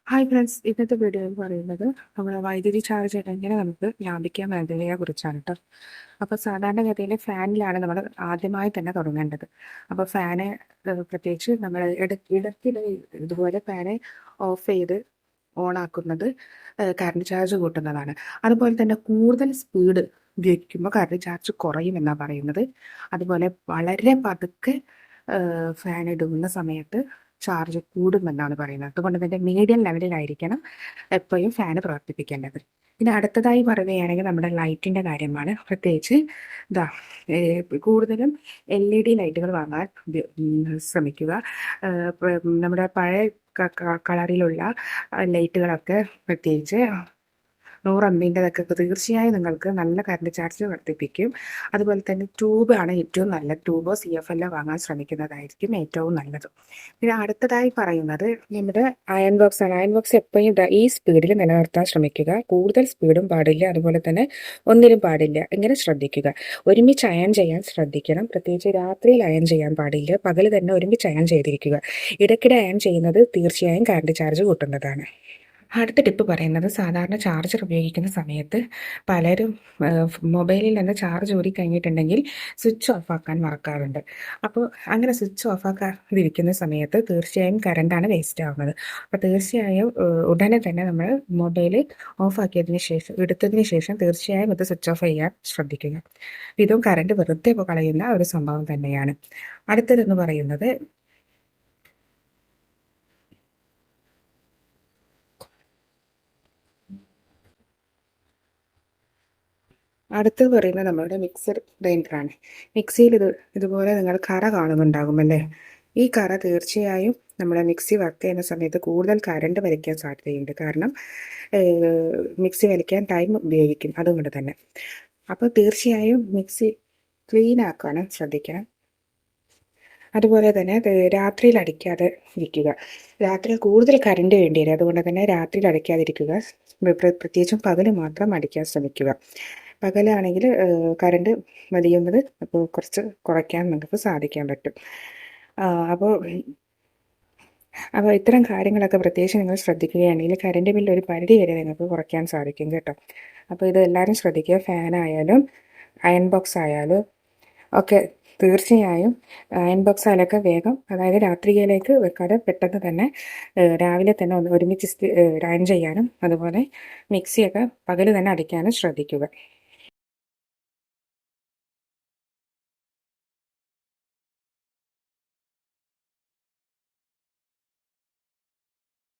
Hi friends, ഇന്നത്തെ video എന്ന് പറയുന്നത് നമ്മുടെ വൈദ്യുതി ചാർജ് എങ്ങനെ നമുക്ക് ലാഭിക്കാം എന്നതിനെ കുറിച്ചാണ് കേട്ടോ. അപ്പോൾ സാധാരണഗതിയിൽ ഫാനിലാണ് നമ്മൾ ആദ്യമായി തന്നെ തുടങ്ങേണ്ടത്. അപ്പോൾ ഫാന് പ്രത്യേകിച്ച് നമ്മൾ ഇടയ്ക്കിടെ ഇതുപോലെ ഫാന് ഓഫ് ചെയ്ത് ഓൺ ആക്കുന്നത് കറണ്ട് ചാർജ് കൂട്ടുന്നതാണ്. അതുപോലെ തന്നെ കൂടുതൽ സ്പീഡ് ഉപയോഗിക്കുമ്പോൾ കറണ്ട് ചാർജ് കുറയും എന്നാണ് പറയുന്നത്. അതുപോലെ വളരെ പതുക്കെ ഫാൻ ഇടുന്ന സമയത്ത് ചാർജ് കൂടുമെന്നാണ് പറയുന്നത്. അതുകൊണ്ട് തന്നെ മീഡിയം ലെവലിലായിരിക്കണം എപ്പോഴും ഫാന് പ്രവർത്തിപ്പിക്കേണ്ടത്. പിന്നെ അടുത്തതായി പറയുകയാണെങ്കിൽ നമ്മുടെ ലൈറ്റിൻ്റെ കാര്യമാണ്. പ്രത്യേകിച്ച് ഇതാ കൂടുതലും LED ലൈറ്റുകൾ വാങ്ങാൻ ശ്രമിക്കുക. നമ്മുടെ പഴയ കളറിലുള്ള ലൈറ്റുകളൊക്കെ പ്രത്യേകിച്ച് 100 അമ്പിൻ്റെതൊക്കെ തീർച്ചയായും നിങ്ങൾക്ക് നല്ല കറണ്ട് ചാർജ് വർദ്ധിപ്പിക്കും. അതുപോലെ തന്നെ ട്യൂബാണ് ഏറ്റവും നല്ല ട്യൂബോ CFL വാങ്ങാൻ ശ്രമിക്കുന്നതായിരിക്കും ഏറ്റവും നല്ലത്. പിന്നെ അടുത്തതായി പറയുന്നത് നമ്മുടെ അയൺ ബോക്സ് ആണ്. അയൺ ബോക്സ് എപ്പോഴും ഈ സ്പീഡിൽ നിലനിർത്താൻ ശ്രമിക്കുക. കൂടുതൽ സ്പീഡും പാടില്ല, അതുപോലെ തന്നെ ഒന്നിലും പാടില്ല. ഇങ്ങനെ ശ്രദ്ധിക്കുക. ഒരുമിച്ച് അയൺ ചെയ്യാൻ ശ്രദ്ധിക്കണം. പ്രത്യേകിച്ച് രാത്രിയിൽ അയൺ ചെയ്യാൻ പാടില്ല, പകൽ തന്നെ ഒരുമിച്ച് അയൺ ചെയ്തിരിക്കുക. ഇടയ്ക്കിടെ അയൺ ചെയ്യുന്നത് തീർച്ചയായും കറണ്ട് ചാർജ് കൂട്ടുന്നതാണ്. അടുത്ത ടിപ്പ് പറയുന്നത് സാധാരണ ചാർജർ ഉപയോഗിക്കുന്ന സമയത്ത് പലരും മൊബൈലിൽ നിന്ന് ചാർജ് ഊരി കഴിഞ്ഞിട്ടുണ്ടെങ്കിൽ സ്വിച്ച് ഓഫ് ആക്കാൻ മറക്കാറുണ്ട്. അപ്പോൾ അങ്ങനെ സ്വിച്ച് ഓഫ് ആക്കാതിരിക്കുന്ന സമയത്ത് തീർച്ചയായും കറണ്ടാണ് വേസ്റ്റ് ആവുന്നത്. അപ്പോൾ തീർച്ചയായും ഉടനെ തന്നെ നമ്മൾ മൊബൈൽ ഓഫ് ആക്കിയതിന് ശേഷം എടുത്തതിന് ശേഷം തീർച്ചയായും ഇത് സ്വിച്ച് ഓഫ് ചെയ്യാൻ ശ്രദ്ധിക്കുക. ഇതും കറണ്ട് വെറുതെ കളയുന്ന ഒരു സംഭവം തന്നെയാണ്. അടുത്തതെന്ന് പറയുന്നത് അടുത്തത് പറയുന്നത് നമ്മുടെ മിക്സർ ഗ്രൈൻഡറാണ്. മിക്സിയിൽ ഇതുപോലെ നിങ്ങൾ കറ കാണുന്നുണ്ടാകും അല്ലേ? ഈ കറ തീർച്ചയായും നമ്മുടെ മിക്സി വർക്ക് ചെയ്യുന്ന സമയത്ത് കൂടുതൽ കറണ്ട് വലിക്കാൻ സാധ്യതയുണ്ട്. കാരണം മിക്സി വലിക്കാൻ ടൈം ഉപയോഗിക്കും, അതുകൊണ്ട് തന്നെ. അപ്പോൾ തീർച്ചയായും മിക്സി ക്ലീൻ ആക്കാനും ശ്രദ്ധിക്കണം. അതുപോലെ തന്നെ രാത്രിയിൽ അടിക്കാതെ ഇരിക്കുക. രാത്രിയിൽ കൂടുതൽ കറണ്ട് വേണ്ടി വരും, അതുകൊണ്ട് തന്നെ രാത്രിയിൽ അടിക്കാതിരിക്കുക. പ്രത്യേകിച്ചും പകൽ മാത്രം അടിക്കാൻ ശ്രമിക്കുക. പകലാണെങ്കിൽ കറണ്ട് വലിയുന്നത് അപ്പോൾ കുറച്ച് കുറയ്ക്കാൻ നമുക്ക് സാധിക്കാൻ പറ്റും. അപ്പോൾ അപ്പോൾ ഇത്തരം കാര്യങ്ങളൊക്കെ പ്രത്യേകിച്ച് നിങ്ങൾ ശ്രദ്ധിക്കുകയാണെങ്കിൽ കറണ്ട് ബില്ല് ഒരു പരിധി വരെ നിങ്ങൾക്ക് കുറയ്ക്കാൻ സാധിക്കും കേട്ടോ. അപ്പോൾ ഇത് എല്ലാവരും ശ്രദ്ധിക്കുക. ഫാനായാലും അയൺ ബോക്സ് ആയാലും ഒക്കെ തീർച്ചയായും അയൺ ബോക്സ് ആയാലൊക്കെ വേഗം, അതായത് രാത്രിയിലേക്ക് വെക്കാതെ പെട്ടെന്ന് തന്നെ രാവിലെ തന്നെ ഒരുമിച്ച് അയൺ ചെയ്യാനും അതുപോലെ മിക്സിയൊക്കെ പകൽ തന്നെ അടിക്കാനും ശ്രദ്ധിക്കുക.